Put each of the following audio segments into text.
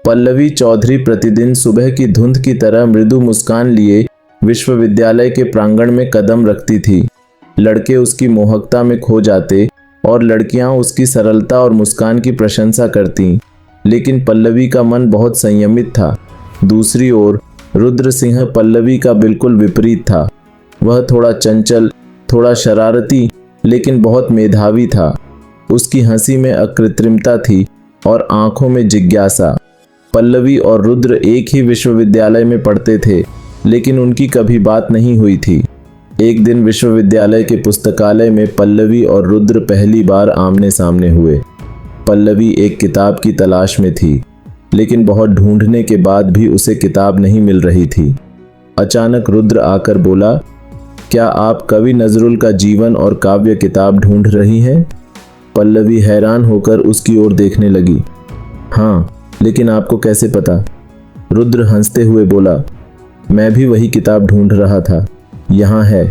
पल्लवी चौधरी प्रतिदिन सुबह की धुंध की तरह मृदु मुस्कान लिए विश्वविद्यालय के प्रांगण में कदम रखती थी। लड़के उसकी मोहकता में खो जाते और लड़कियां उसकी सरलता और मुस्कान की प्रशंसा करतीं, लेकिन पल्लवी का मन बहुत संयमित था। दूसरी ओर रुद्र सिंह पल्लवी का बिल्कुल विपरीत था। वह थोड़ा चंचल, थोड़ा शरारती, लेकिन बहुत मेधावी था। उसकी हंसी में अकृत्रिमता थी और आंखों में जिज्ञासा। पल्लवी और रुद्र एक ही विश्वविद्यालय में पढ़ते थे, लेकिन उनकी कभी बात नहीं हुई थी। एक दिन विश्वविद्यालय के पुस्तकालय में पल्लवी और रुद्र पहली बार आमने सामने हुए। पल्लवी एक किताब की तलाश में थी, लेकिन बहुत ढूंढने के बाद भी उसे किताब नहीं मिल रही थी। अचानक रुद्र आकर बोला, क्या आप कवि नजरुल का जीवन और काव्य किताब ढूंढ रही हैं? पल्लवी हैरान होकर उसकी ओर देखने लगी। हाँ, लेकिन आपको कैसे पता? रुद्र हंसते हुए बोला, मैं भी वही किताब ढूंढ रहा था, यहाँ है,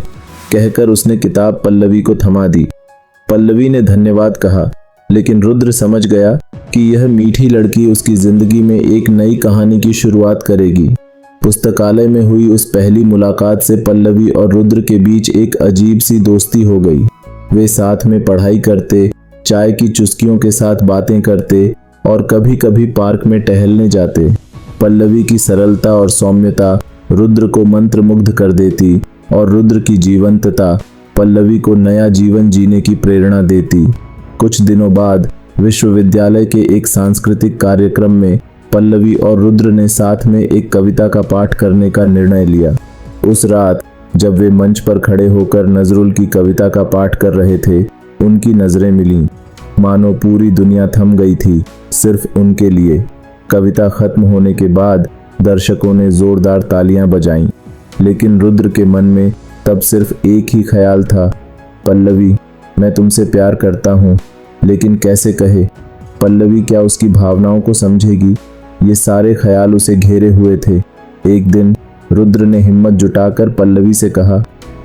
कहकर उसने किताब पल्लवी को थमा दी। पल्लवी ने धन्यवाद कहा, लेकिन रुद्र समझ गया कि यह मीठी लड़की उसकी जिंदगी में एक नई कहानी की शुरुआत करेगी। पुस्तकालय में हुई उस पहली मुलाकात से पल्लवी और रुद्र के बीच एक अजीब सी दोस्ती हो गई। वे साथ में पढ़ाई करते, चाय की चुस्कियों के साथ बातें करते और कभी कभी पार्क में टहलने जाते। पल्लवी की सरलता और सौम्यता रुद्र को मंत्रमुग्ध कर देती और रुद्र की जीवंतता पल्लवी को नया जीवन जीने की प्रेरणा देती। कुछ दिनों बाद विश्वविद्यालय के एक सांस्कृतिक कार्यक्रम में पल्लवी और रुद्र ने साथ में एक कविता का पाठ करने का निर्णय लिया। उस रात जब वे मंच पर खड़े होकर नजरुल की कविता का पाठ कर रहे थे, उनकी नजरें मिलीं। मानो पूरी दुनिया थम गई थी सिर्फ उनके लिए। कविता खत्म होने के बाद दर्शकों ने जोरदार तालियां बजाईं, लेकिन रुद्र के मन में तब सिर्फ एक ही ख्याल था, पल्लवी, मैं तुमसे प्यार करता हूँ, लेकिन कैसे कहे? पल्लवी क्या उसकी भावनाओं को समझेगी? ये सारे ख्याल उसे घेरे हुए थे। एक दिन रुद्र ने हिम्मत जुटाकर पल्लवी से कहा,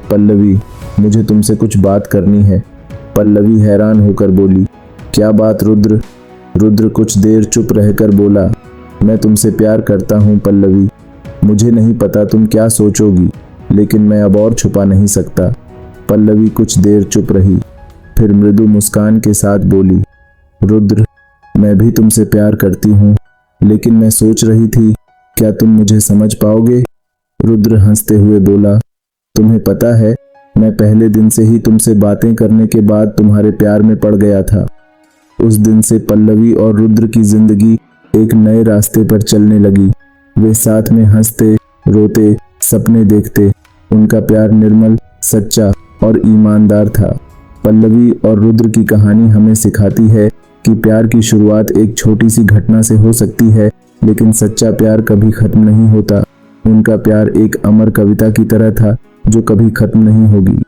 पल्लवी, मुझे तुमसे कुछ बात करनी है। पल्लवी हैरान होकर बोली, क्या बात रुद्र? रुद्र कुछ देर चुप रहकर बोला, मैं तुमसे प्यार करता हूँ पल्लवी। मुझे नहीं पता तुम क्या सोचोगी, लेकिन मैं अब और छुपा नहीं सकता। पल्लवी कुछ देर चुप रही, फिर मृदु मुस्कान के साथ बोली, रुद्र, मैं भी तुमसे प्यार करती हूँ, लेकिन मैं सोच रही थी, क्या तुम मुझे समझ पाओगे? रुद्र हंसते हुए बोला, तुम्हें पता है, मैं पहले दिन से ही तुमसे बातें करने के बाद तुम्हारे प्यार में पड़ गया था। उस दिन से पल्लवी और रुद्र की जिंदगी एक नए रास्ते पर चलने लगी। वे साथ में हंसते, रोते, सपने देखते। उनका प्यार निर्मल, सच्चा और ईमानदार था। पल्लवी और रुद्र की कहानी हमें सिखाती है कि प्यार की शुरुआत एक छोटी सी घटना से हो सकती है, लेकिन सच्चा प्यार कभी खत्म नहीं होता। उनका प्यार एक अमर कविता की तरह था जो कभी खत्म नहीं होगी।